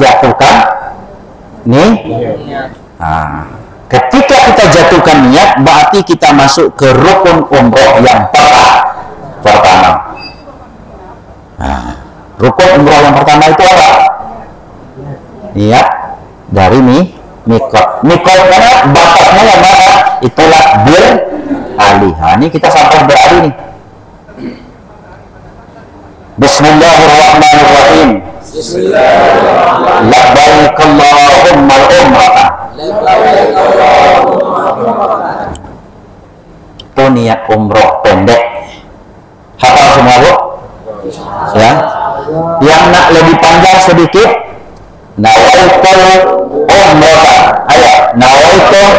menjatuhkan nih. Nah, ketika kita jatuhkan niat, berarti kita masuk ke rukun umroh yang pertama. Nah, rukun umroh yang pertama itu apa? Niat dari mikot. Mikot mana? Batasnya yang mana? Itulah beralih. Nah, ini kita sampai beralih nih. Bismillahirrahmanirrahim. Labbaik Allahumma umrah. Itu niat umroh pendek. Hafal semua bu? Ya. Yang nak lebih panjang sedikit, nawaitul umrah. Ayo, nawaitul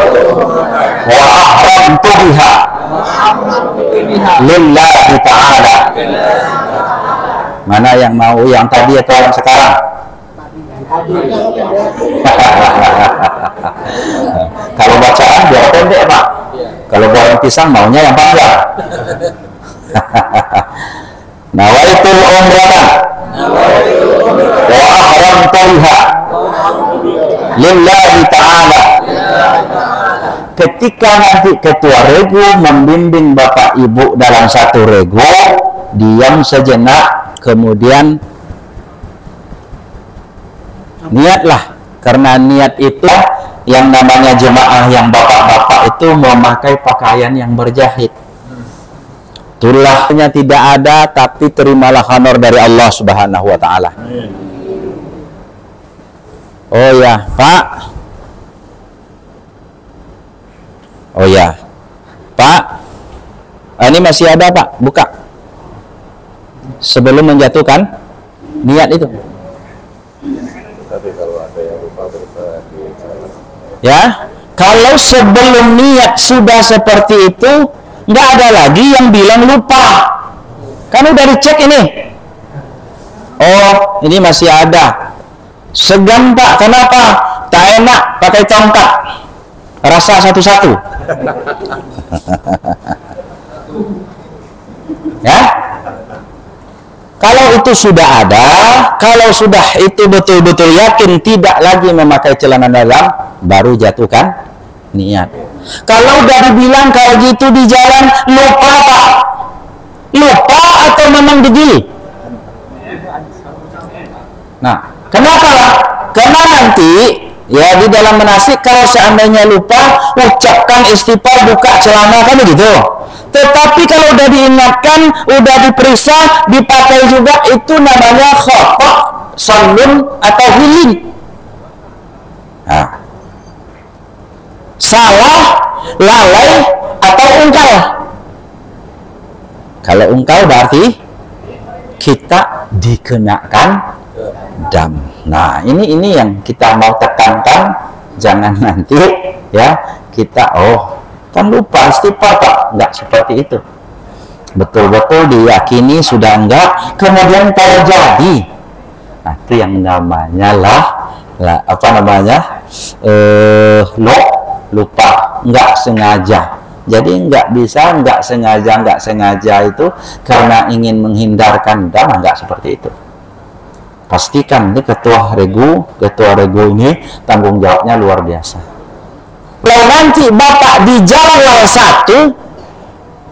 wa ahramtu biha lillahi ta'ala. Mana yang mau, yang tadi atau yang sekarang? Kalau bacaan biar pendek pak. Kalau goreng pisang maunya yang panjang. Nawaitul umrah wa ahramtu biha lillahi ta'ala. Ketika nanti ketua regu membimbing bapak ibu dalam satu regu, diam sejenak, kemudian niatlah. Karena niat itu yang namanya jemaah yang bapak-bapak itu memakai pakaian yang berjahit. Tulahnya tidak ada, tapi terimalah honor dari Allah Subhanahu wa ta'ala. Oh ya, Pak. Oh ya, Pak. Ini masih ada, Pak. Buka. Sebelum menjatuhkan niat itu. Ya, kalau sebelum niat sudah seperti itu, nggak ada lagi yang bilang lupa. Kan udah dicek ini. Oh, ini masih ada. Segan Pak, kenapa? Tak enak pakai tongkat. Rasa satu-satu. Ya. Kalau itu sudah ada, kalau sudah itu betul-betul yakin tidak lagi memakai celana dalam, baru jatuhkan niat. Kalau udah dibilang kayak gitu di jalan, lupa Pak. Lupa atau memang digili? Nah, kenapa? Karena nanti ya di dalam manasik kalau seandainya lupa, ucapkan istighfar, buka celana, kan begitu. Tetapi kalau udah diingatkan, udah diperiksa, dipakai juga, itu namanya khata', sallun atau hiling. Nah, salah, lalai atau ungkal. Kalau ungkal berarti kita dikenakan dam. Nah, ini yang kita mau tekankan, jangan nanti ya kita kan lupa istighfar Pak, enggak seperti itu. Betul-betul diyakini sudah enggak, kemudian terjadi. Nah, itu yang namanya lupa, enggak sengaja. Jadi enggak bisa, enggak sengaja itu karena ingin menghindarkan dam, enggak seperti itu. Pastikan ini ketua regu ini tanggung jawabnya luar biasa. Kalau nanti Bapak di jadwal satu,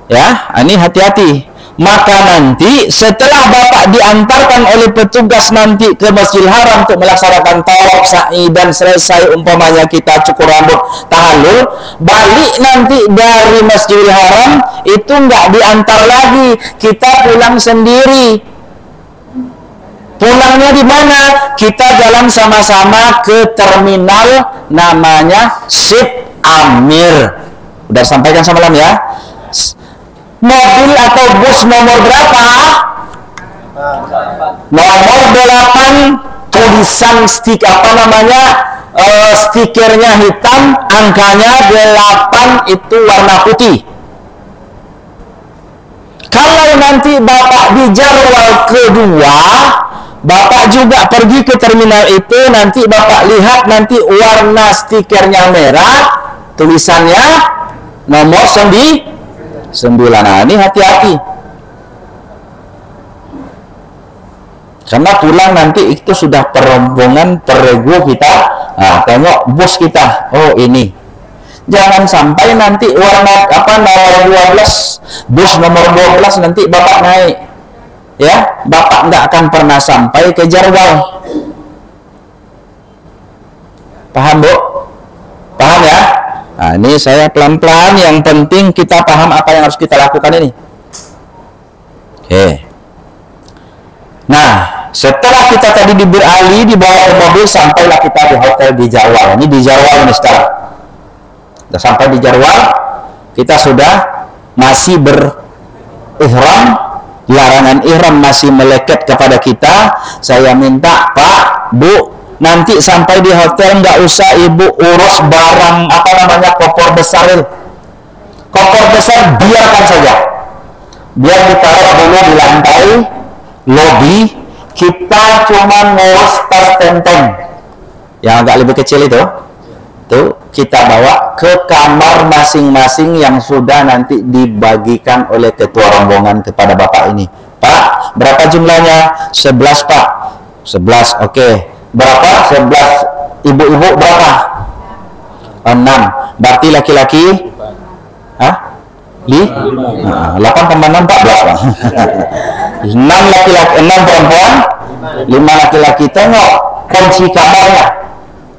ya, ini hati-hati. Maka nanti setelah Bapak diantarkan oleh petugas nanti ke Masjidil Haram untuk melaksanakan tawaf, sa'i, dan selesai umpamanya kita cukur rambut, tahallul, balik nanti dari Masjidil Haram itu nggak diantar lagi, kita pulang sendiri. Pulangnya di mana? Kita jalan sama-sama ke terminal namanya Sip Amir. Udah sampaikan semalam ya. Mobil atau bus nomor berapa? Nomor 8. Tulisan stikernya hitam, angkanya 8 itu warna putih. Kalau nanti Bapak di jadwal kedua, Bapak juga pergi ke terminal itu, nanti Bapak lihat nanti warna stikernya merah, tulisannya nomor 9. Nah, ini hati-hati. Karena pulang nanti itu sudah perombongan peregu kita. Nah, tengok bus kita. Oh, ini. Jangan sampai nanti warna apa nomor 12, bus nomor 12 nanti Bapak naik. Ya, Bapak nggak akan pernah sampai ke Jarwal. Paham, Bu? Paham ya? Nah, ini saya pelan-pelan, yang penting kita paham apa yang harus kita lakukan ini. Oke. Nah, setelah kita tadi di Bir Ali dibawa ke mobil, sampailah kita di hotel di Jarwal. Ini di Jarwal ini sekarang. Sudah sampai di Jarwal, kita sudah masih berihram, larangan ihram masih melekat kepada kita. Saya minta, Pak, Bu, nanti sampai di hotel nggak usah Ibu urus barang apa namanya koper besar itu. Koper besar biarkan saja. Biar ditaruh dulu di lantai lobi, kita cuma ngurus tas tenteng yang agak lebih kecil itu kita bawa ke kamar masing-masing yang sudah nanti dibagikan oleh ketua rombongan kepada Bapak ini. Pak, berapa jumlahnya? 11, Pak. 11, oke. Berapa? 11. Ibu-ibu berapa? 6. Berarti laki-laki? Hah? 8 tambah 6, 14, Pak. 6 laki-laki, 6 perempuan, 5 laki-laki. Tengok kunci kamarnya.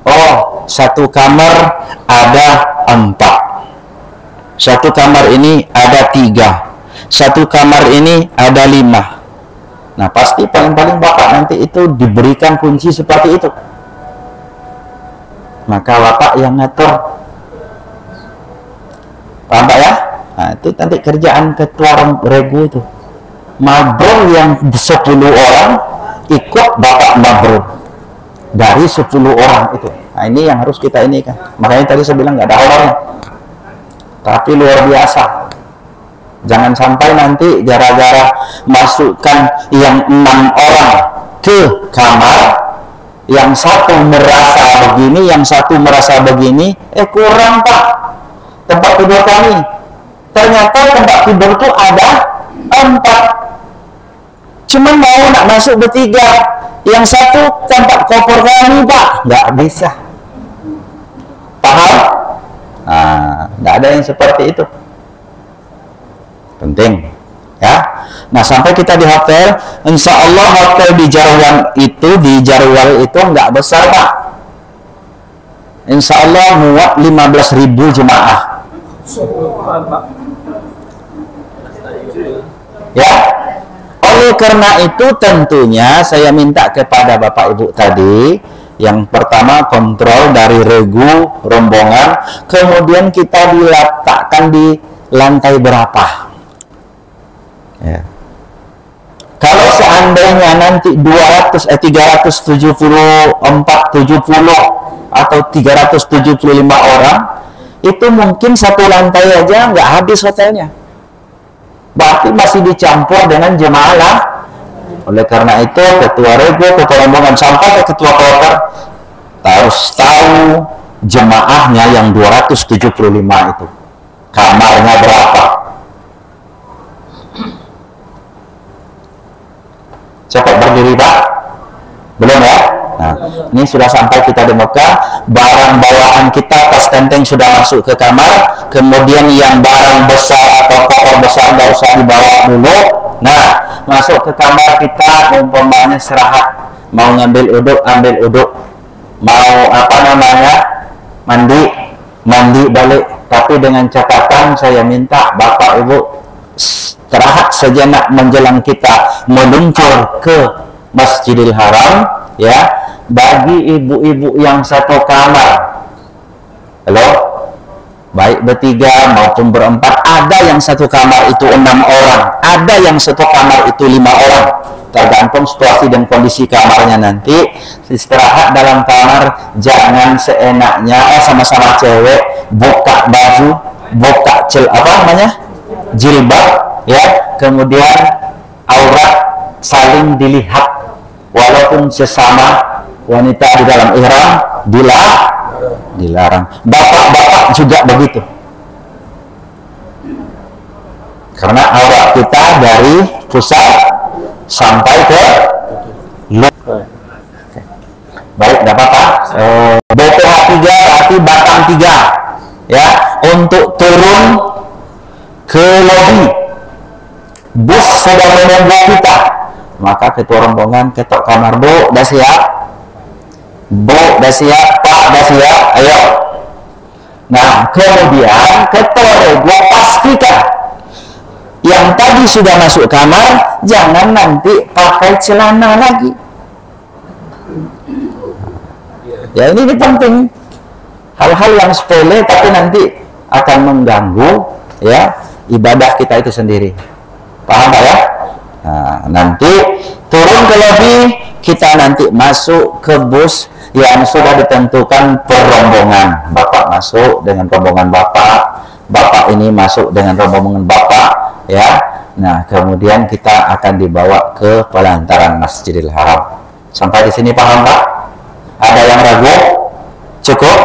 Oh, satu kamar ada 4. Satu kamar ini ada 3. Satu kamar ini ada 5. Nah, pasti paling-paling Bapak nanti itu diberikan kunci seperti itu. Maka Bapak yang ngatur. Paham Pak ya? Nah, itu nanti kerjaan ketua regu itu. Mabrur yang 10 orang ikut Bapak mabrur dari 10 orang itu. Nah, ini yang harus kita ini kan. Makanya tadi saya bilang nggak ada awalnya, tapi luar biasa. Jangan sampai nanti gara-gara masukkan yang 6 orang ke kamar, yang satu merasa begini, yang satu merasa begini, kurang Pak tempat tidur kami. Ternyata tempat tidur itu ada 4. Cuman mau nak masuk bertiga, yang satu tempat koper kami Pak, nggak bisa. Paham? Nah, nggak ada yang seperti itu. Penting ya. Nah, sampai kita di hotel, insya Allah hotel di Jarwal itu nggak besar Pak. Insya Allah muat 15.000 jemaah. Ya. Oleh karena itu tentunya saya minta kepada Bapak Ibu tadi, yang pertama kontrol dari regu rombongan, kemudian kita diletakkan di lantai berapa. Ya. Kalau seandainya nanti 374, 70 atau 375 orang, itu mungkin satu lantai aja nggak habis hotelnya. Berarti masih dicampur dengan jemaah lah. Oleh karena itu ketua regu, ketua rombongan sampai ke ketua kloter harus tahu jemaahnya yang 275 itu kamarnya berapa. Cepat berdiri Pak. Belum ya? Nah, ini sudah sampai kita di Mekah. Barang bawaan kita, tas tenteng sudah masuk ke kamar. Kemudian yang barang besar atau koper besar nggak usah dibawa dulu. Nah, masuk ke kamar kita, umpamanya istirahat. Mau ngambil uduk, ambil uduk. Mau apa namanya, mandi balik. Tapi dengan catatan saya minta Bapak Ibu istirahat sejenak menjelang kita meluncur ke Masjidil Haram, ya. Bagi ibu-ibu yang satu kamar, halo, baik bertiga maupun berempat, ada yang satu kamar itu 6 orang, ada yang satu kamar itu 5 orang, tergantung situasi dan kondisi kamarnya. Nanti istirahat dalam kamar, jangan seenaknya sama-sama cewek buka baju, buka jilbab, ya, kemudian aurat saling dilihat, walaupun sesama wanita di dalam ihram dilarang. Bapak-bapak juga begitu, karena aurat kita dari pusat sampai ke Baik, tidak apa-apa. BPH 3 berarti batang 3 ya, untuk turun ke lobi. Bus sudah menunggu kita, maka ketua rombongan ketok kamar, Bu, dah siap? Bu, dah siap? Pak, dah siap? Ayo. Nah, kemudian ketua regu pastikan yang tadi sudah masuk kamar jangan nanti pakai celana lagi. Ya, ini penting. Hal-hal yang sepele tapi nanti akan mengganggu ya ibadah kita itu sendiri. Paham ya? Nah, nanti turun ke lobi, kita nanti masuk ke bus yang sudah ditentukan per rombongan. Bapak masuk dengan rombongan Bapak, Bapak ini masuk dengan rombongan Bapak ya. Nah, kemudian kita akan dibawa ke pelantaran Masjidil Haram. Sampai di sini paham, Pak? Ada yang ragu? Cukup?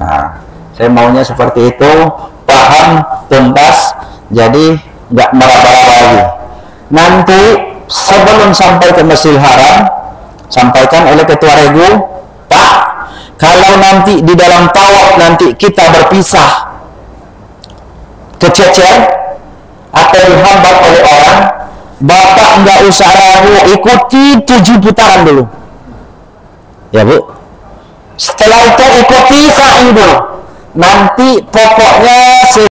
Nah, saya maunya seperti itu, paham, tuntas, jadi nggak meraba-raba lagi. Nanti sebelum sampai ke Masjidil Haram, sampaikan oleh ketua regu, Pak, kalau nanti di dalam tawaf nanti kita berpisah, kececer atau dihambat oleh orang, Bapak nggak usah ragu, ikuti 7 putaran dulu. Ya, Bu. Setelah itu ikuti sa'i dulu. Nanti pokoknya